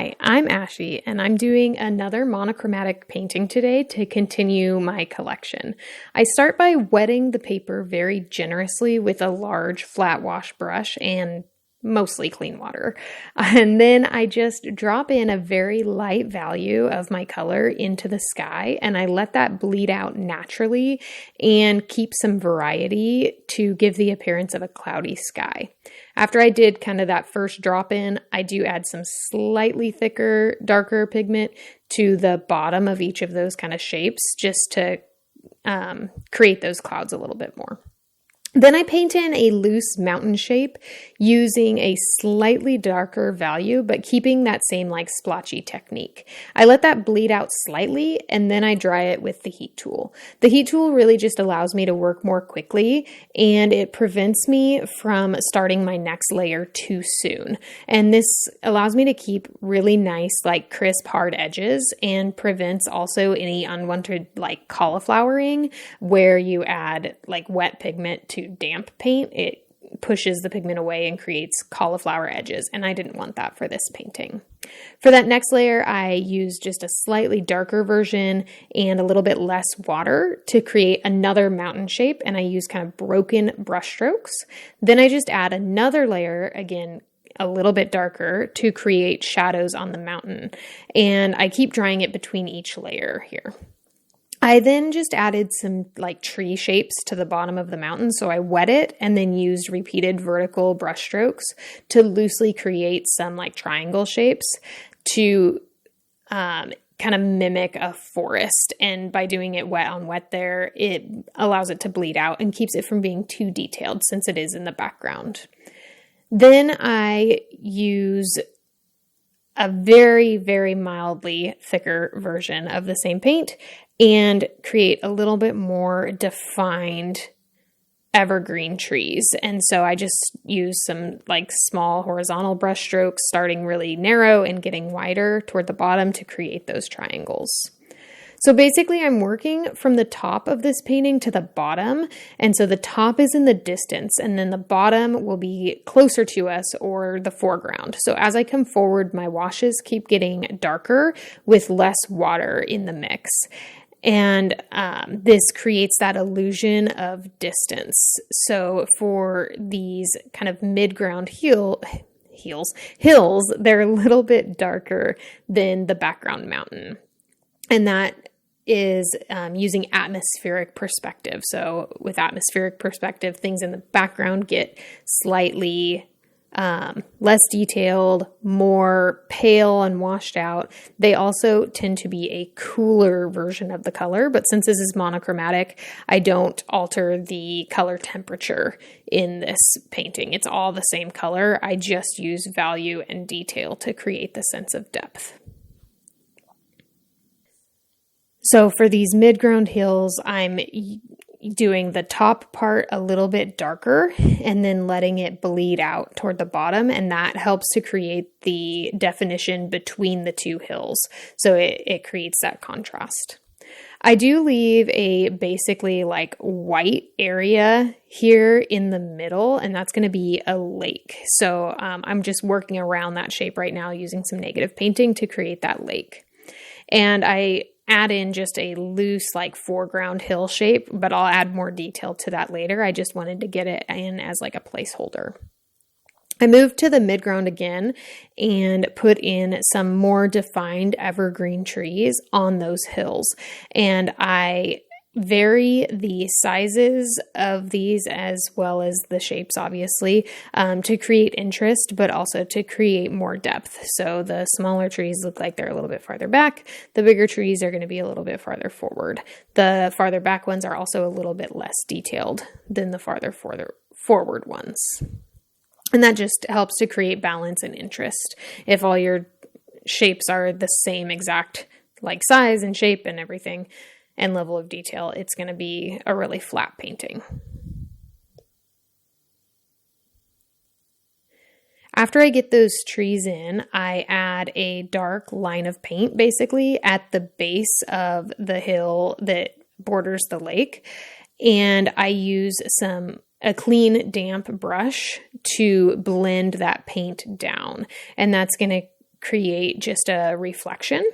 Hi, I'm Ashy, and I'm doing another monochromatic painting today to continue my collection. I start by wetting the paper very generously with a large flat wash brush and mostly clean water. And then I just drop in a very light value of my color into the sky, and I let that bleed out naturally and keep some variety to give the appearance of a cloudy sky. After I did kind of that first drop in, I do add some slightly thicker, darker pigment to the bottom of each of those kind of shapes just to create those clouds a little bit more. Then I paint in a loose mountain shape using a slightly darker value, but keeping that same like splotchy technique. I let that bleed out slightly and then I dry it with the heat tool. The heat tool really just allows me to work more quickly and it prevents me from starting my next layer too soon. And this allows me to keep really nice, like crisp, hard edges and prevents also any unwanted like cauliflowering where you add like wet pigment to damp paint. It pushes the pigment away and creates cauliflower edges, and I didn't want that for this painting. For that next layer, I used just a slightly darker version and a little bit less water to create another mountain shape, and I used kind of broken brush strokes. Then I just add another layer, again, a little bit darker to create shadows on the mountain, and I keep drying it between each layer here. I then just added some like tree shapes to the bottom of the mountain. So I wet it and then used repeated vertical brush strokes to loosely create some like triangle shapes to kind of mimic a forest. And by doing it wet on wet there, it allows it to bleed out and keeps it from being too detailed since it is in the background. Then I use a very, very mildly thicker version of the same paint and create a little bit more defined evergreen trees. And so I just use some like small horizontal brush strokes, starting really narrow and getting wider toward the bottom to create those triangles. So basically I'm working from the top of this painting to the bottom. And so the top is in the distance and then the bottom will be closer to us or the foreground. So as I come forward, my washes keep getting darker with less water in the mix. And this creates that illusion of distance. So for these kind of mid-ground hills, they're a little bit darker than the background mountain. And that is using atmospheric perspective. So with atmospheric perspective, things in the background get slightly less detailed, more pale and washed out. They also tend to be a cooler version of the color, but since this is monochromatic, I don't alter the color temperature in this painting. It's all the same color. I just use value and detail to create the sense of depth. So for these mid-ground hills, I'm doing the top part a little bit darker and then letting it bleed out toward the bottom, and that helps to create the definition between the two hills. So it creates that contrast. I do leave a basically like white area here in the middle, and that's going to be a lake. So I'm just working around that shape right now using some negative painting to create that lake. And I add in just a loose like foreground hill shape, but I'll add more detail to that later. I just wanted to get it in as like a placeholder. I moved to the midground again and put in some more defined evergreen trees on those hills. And I vary the sizes of these as well as the shapes, obviously, to create interest, but also to create more depth. So the smaller trees look like they're a little bit farther back. The bigger trees are going to be a little bit farther forward. The farther back ones are also a little bit less detailed than the farther forward ones. And that just helps to create balance and interest. If all your shapes are the same exact like size and shape and everything, and level of detail, it's going to be a really flat painting. After I get those trees in, I add a dark line of paint basically at the base of the hill that borders the lake. And I use a clean damp brush to blend that paint down. And that's going to create just a reflection.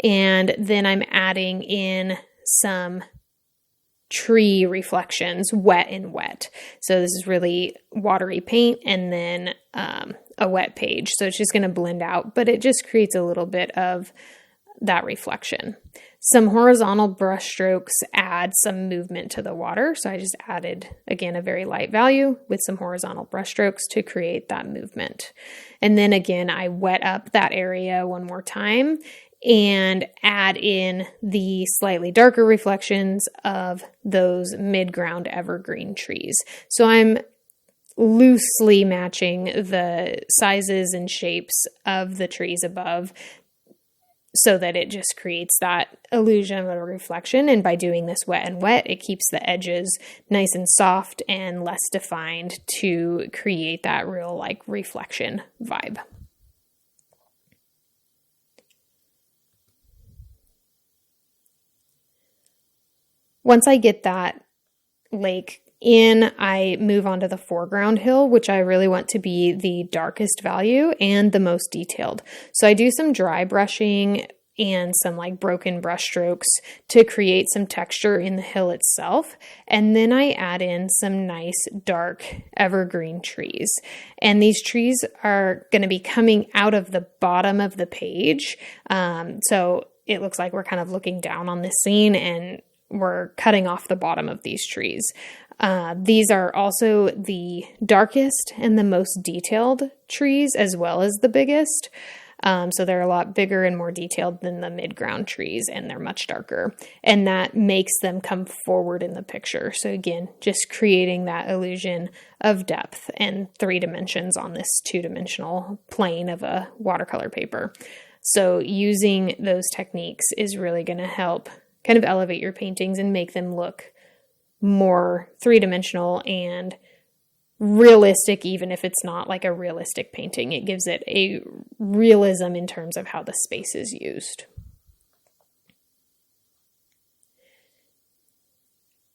And then I'm adding in some tree reflections, wet and wet. So this is really watery paint and then a wet page. So it's just going to blend out, but it just creates a little bit of that reflection. Some horizontal brush strokes add some movement to the water. So I just added, again, a very light value with some horizontal brush strokes to create that movement. And then again, I wet up that area one more time and add in the slightly darker reflections of those mid-ground evergreen trees. So I'm loosely matching the sizes and shapes of the trees above so that it just creates that illusion of a reflection. And by doing this wet and wet, it keeps the edges nice and soft and less defined to create that real like reflection vibe. Once I get that lake in, I move on to the foreground hill, which I really want to be the darkest value and the most detailed. So I do some dry brushing and some like broken brush strokes to create some texture in the hill itself. And then I add in some nice dark evergreen trees. And these trees are going to be coming out of the bottom of the page. So it looks like we're kind of looking down on this scene and we're cutting off the bottom of these trees. These are also the darkest and the most detailed trees as well as the biggest. So they're a lot bigger and more detailed than the mid-ground trees, and they're much darker. And that makes them come forward in the picture. So again, just creating that illusion of depth and 3 dimensions on this 2-dimensional plane of a watercolor paper. So using those techniques is really going to help kind of elevate your paintings and make them look more 3-dimensional and realistic, even if it's not like a realistic painting. It gives it a realism in terms of how the space is used.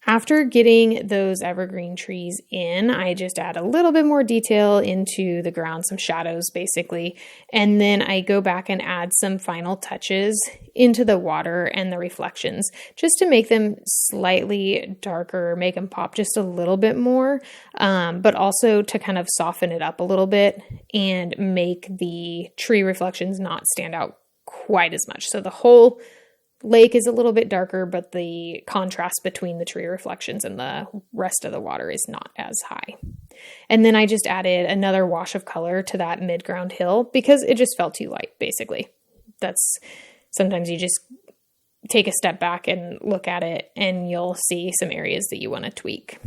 After getting those evergreen trees in, I just add a little bit more detail into the ground, some shadows basically, and then I go back and add some final touches into the water and the reflections just to make them slightly darker, make them pop just a little bit more, but also to kind of soften it up a little bit and make the tree reflections not stand out quite as much. So the whole lake is a little bit darker, but the contrast between the tree reflections and the rest of the water is not as high. And then I just added another wash of color to that mid-ground hill because it just felt too light, basically. That's sometimes you just take a step back and look at it and you'll see some areas that you want to tweak.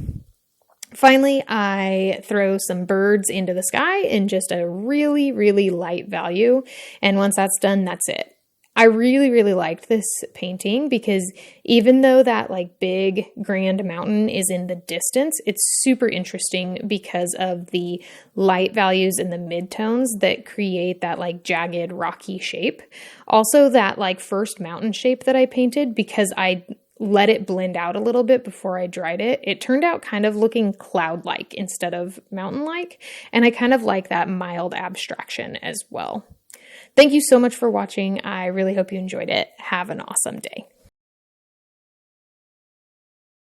Finally, I throw some birds into the sky in just a really, really light value. And once that's done, that's it. I really, really liked this painting because even though that like big grand mountain is in the distance, it's super interesting because of the light values and the midtones that create that like jagged rocky shape. Also that like first mountain shape that I painted, because I let it blend out a little bit before I dried it, it turned out kind of looking cloud-like instead of mountain-like. And I kind of like that mild abstraction as well. Thank you so much for watching. I really hope you enjoyed it. Have an awesome day.